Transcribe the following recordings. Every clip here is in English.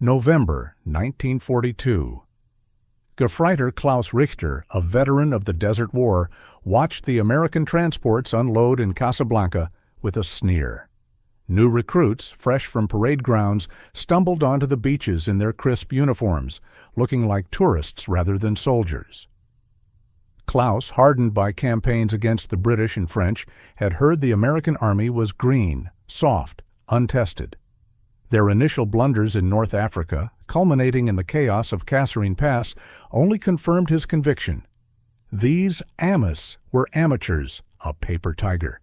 November 1942. Gefreiter Klaus Richter, a veteran of the Desert War, watched the American transports unload in Casablanca with a sneer. New recruits, fresh from parade grounds, stumbled onto the beaches in their crisp uniforms, looking like tourists rather than soldiers. Klaus, hardened by campaigns against the British and French, had heard the American army was green, soft, untested. Their initial blunders in North Africa, culminating in the chaos of Kasserine Pass, only confirmed his conviction. These Amis were amateurs, a paper tiger.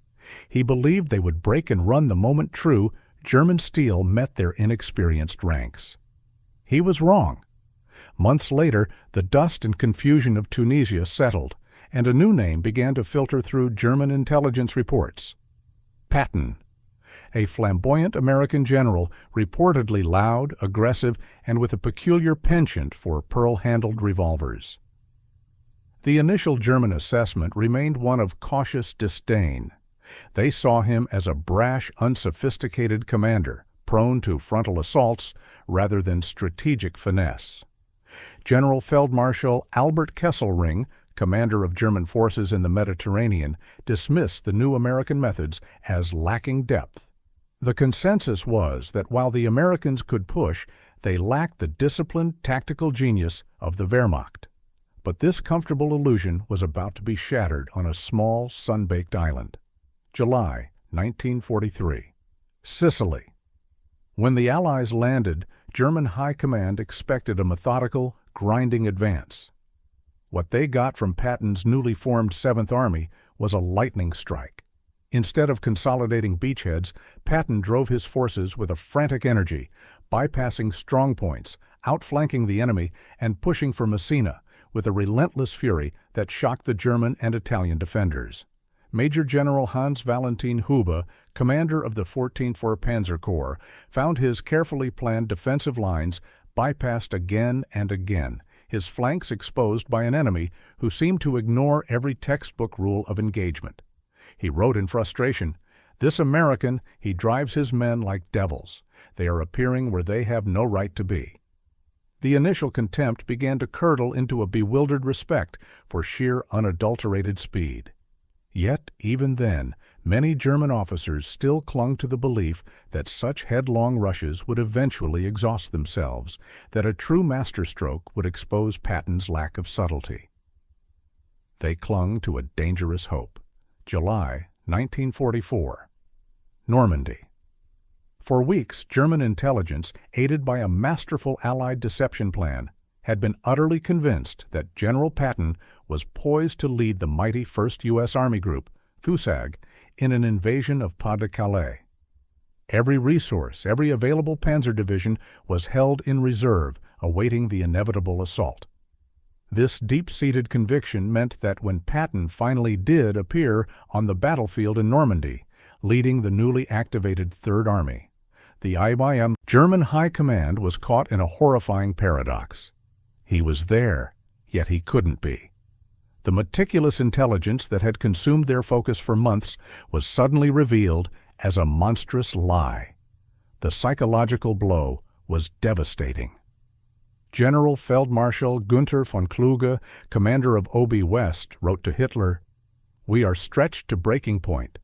He believed they would break and run the moment true German steel met their inexperienced ranks. He was wrong. Months later, the dust and confusion of Tunisia settled, and a new name began to filter through German intelligence reports. Patton, a flamboyant American general, reportedly loud, aggressive, and with a peculiar penchant for pearl-handled revolvers. The initial German assessment remained one of cautious disdain. They saw him as a brash, unsophisticated commander, prone to frontal assaults rather than strategic finesse. General Feldmarschall Albert Kesselring, commander of German forces in the Mediterranean, dismissed the new American methods as lacking depth. The consensus was that while the Americans could push, they lacked the disciplined tactical genius of the Wehrmacht. But this comfortable illusion was about to be shattered on a small, sun-baked island. July 1943. Sicily. When the Allies landed, German High Command expected a methodical, grinding advance. What they got from Patton's newly formed 7th Army was a lightning strike. Instead of consolidating beachheads, Patton drove his forces with a frantic energy, bypassing strongpoints, outflanking the enemy, and pushing for Messina with a relentless fury that shocked the German and Italian defenders. Major General Hans Valentin Hube, commander of the 14th Panzer Corps, found his carefully planned defensive lines bypassed again and again, his flanks exposed by an enemy who seemed to ignore every textbook rule of engagement. He wrote in frustration, "This American, he drives his men like devils. They are appearing where they have no right to be." The initial contempt began to curdle into a bewildered respect for sheer unadulterated speed. Yet, even then, many German officers still clung to the belief that such headlong rushes would eventually exhaust themselves, that a true masterstroke would expose Patton's lack of subtlety. They clung to a dangerous hope. July 1944. Normandy. For weeks, German intelligence, aided by a masterful Allied deception plan, had been utterly convinced that General Patton was poised to lead the mighty 1st U.S. Army Group, FUSAG, in an invasion of Pas-de-Calais. Every resource, every available panzer division was held in reserve, awaiting the inevitable assault. This deep-seated conviction meant that when Patton finally did appear on the battlefield in Normandy, leading the newly activated Third Army, the IBM German High Command was caught in a horrifying paradox. He was there, yet he couldn't be. The meticulous intelligence that had consumed their focus for months was suddenly revealed as a monstrous lie. The psychological blow was devastating. General Feldmarschall Günther von Kluge, commander of OB West, wrote to Hitler, "We are stretched to breaking point.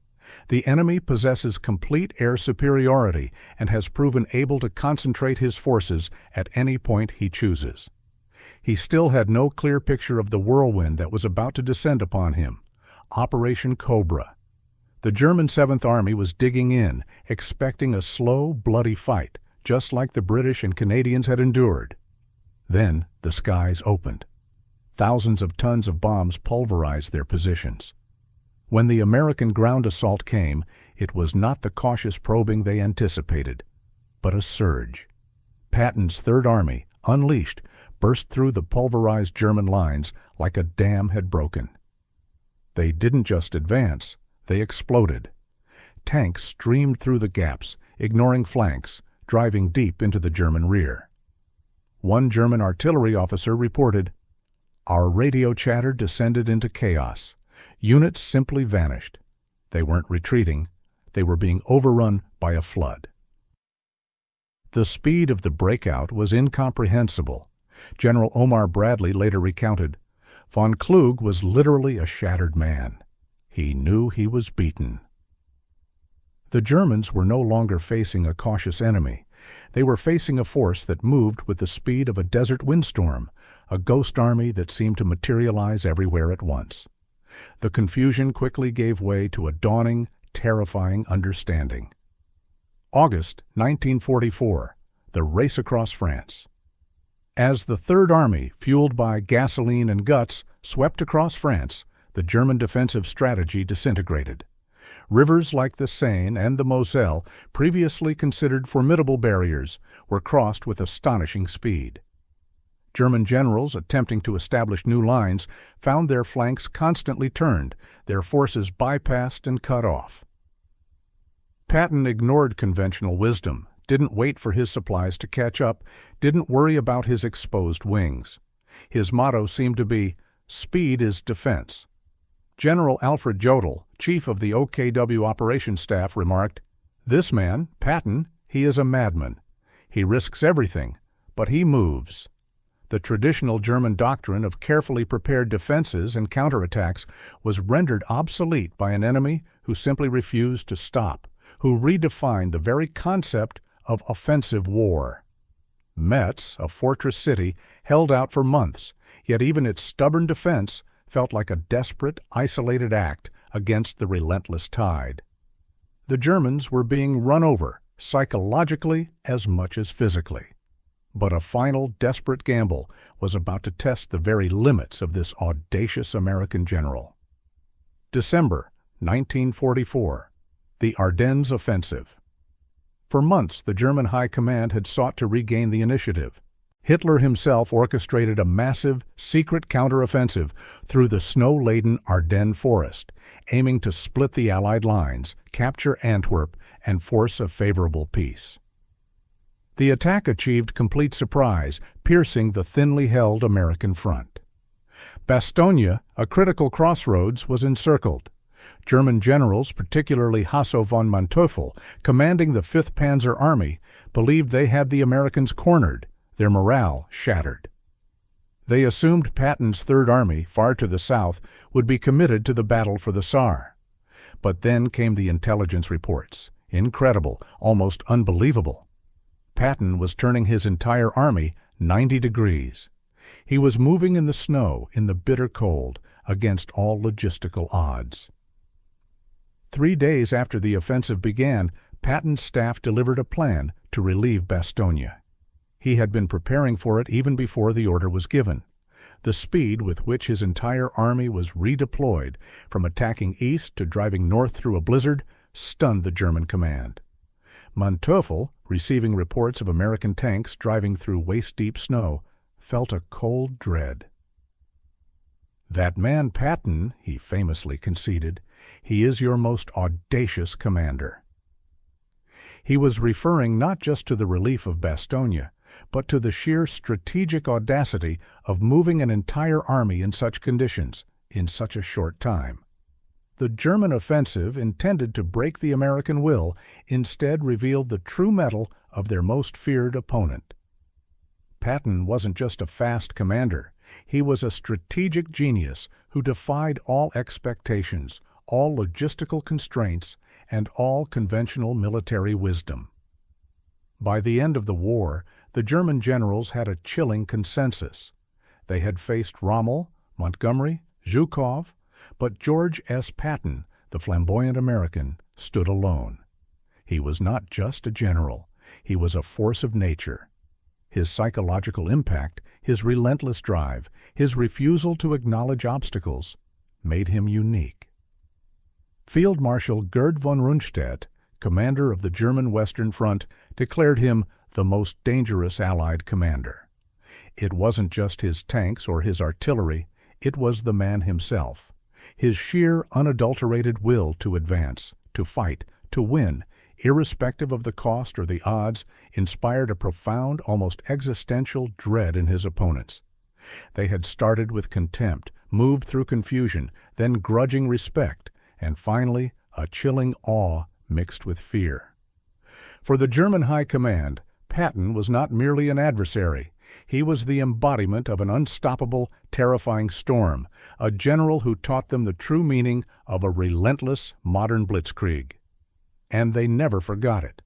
The enemy possesses complete air superiority and has proven able to concentrate his forces at any point he chooses." He still had no clear picture of the whirlwind that was about to descend upon him, Operation Cobra. The German 7th Army was digging in, expecting a slow, bloody fight, just like the British and Canadians had endured. Then the skies opened. Thousands of tons of bombs pulverized their positions. When the American ground assault came, it was not the cautious probing they anticipated, but a surge. Patton's Third Army, unleashed, burst through the pulverized German lines like a dam had broken. They didn't just advance, they exploded. Tanks streamed through the gaps, ignoring flanks, driving deep into the German rear. One German artillery officer reported, "Our radio chatter descended into chaos. Units simply vanished. They weren't retreating. They were being overrun by a flood." The speed of the breakout was incomprehensible. General Omar Bradley later recounted, "Von Klug was literally a shattered man. He knew he was beaten." The Germans were no longer facing a cautious enemy. They were facing a force that moved with the speed of a desert windstorm, a ghost army that seemed to materialize everywhere at once. The confusion quickly gave way to a dawning, terrifying understanding. August 1944, the race across France. As the Third Army, fueled by gasoline and guts, swept across France, the German defensive strategy disintegrated. Rivers like the Seine and the Moselle, previously considered formidable barriers, were crossed with astonishing speed. German generals attempting to establish new lines found their flanks constantly turned, their forces bypassed and cut off. Patton ignored conventional wisdom, didn't wait for his supplies to catch up, didn't worry about his exposed wings. His motto seemed to be, "Speed is defense." General Alfred Jodl, chief of the OKW operations staff, remarked, "This man, Patton, he is a madman. He risks everything, but he moves." The traditional German doctrine of carefully prepared defenses and counterattacks was rendered obsolete by an enemy who simply refused to stop, who redefined the very concept of offensive war. Metz, a fortress city, held out for months, yet even its stubborn defense felt like a desperate, isolated act against the relentless tide. The Germans were being run over, psychologically as much as physically. But a final, desperate gamble was about to test the very limits of this audacious American general. December 1944. The Ardennes Offensive. For months, the German High Command had sought to regain the initiative. Hitler himself orchestrated a massive, secret counteroffensive through the snow-laden Ardennes forest, aiming to split the Allied lines, capture Antwerp, and force a favorable peace. The attack achieved complete surprise, piercing the thinly held American front. Bastogne, a critical crossroads, was encircled. German generals, particularly Hasso von Manteuffel, commanding the 5th Panzer Army, believed they had the Americans cornered, their morale shattered. They assumed Patton's Third Army, far to the south, would be committed to the battle for the Saar. But then came the intelligence reports. Incredible, almost unbelievable. Patton was turning his entire army 90 degrees. He was moving in the snow, in the bitter cold, against all logistical odds. 3 days after the offensive began, Patton's staff delivered a plan to relieve Bastogne. He had been preparing for it even before the order was given. The speed with which his entire army was redeployed, from attacking east to driving north through a blizzard, stunned the German command. Manteuffel, receiving reports of American tanks driving through waist-deep snow, felt a cold dread. "That man Patton," he famously conceded, "he is your most audacious commander." He was referring not just to the relief of Bastogne, but to the sheer strategic audacity of moving an entire army in such conditions, in such a short time. The German offensive, intended to break the American will, instead revealed the true mettle of their most feared opponent. Patton wasn't just a fast commander. He was a strategic genius who defied all expectations, all logistical constraints, and all conventional military wisdom. By the end of the war, the German generals had a chilling consensus. They had faced Rommel, Montgomery, Zhukov, but George S. Patton, the flamboyant American, stood alone. He was not just a general. He was a force of nature. His psychological impact, his relentless drive, his refusal to acknowledge obstacles, made him unique. Field Marshal Gerd von Rundstedt, commander of the German Western Front, declared him the most dangerous Allied commander. It wasn't just his tanks or his artillery, it was the man himself. His sheer, unadulterated will to advance, to fight, to win, irrespective of the cost or the odds, inspired a profound, almost existential dread in his opponents. They had started with contempt, moved through confusion, then grudging respect, and finally a chilling awe mixed with fear. For the German High Command, Patton was not merely an adversary. He was the embodiment of an unstoppable, terrifying storm, a general who taught them the true meaning of a relentless modern blitzkrieg. And they never forgot it.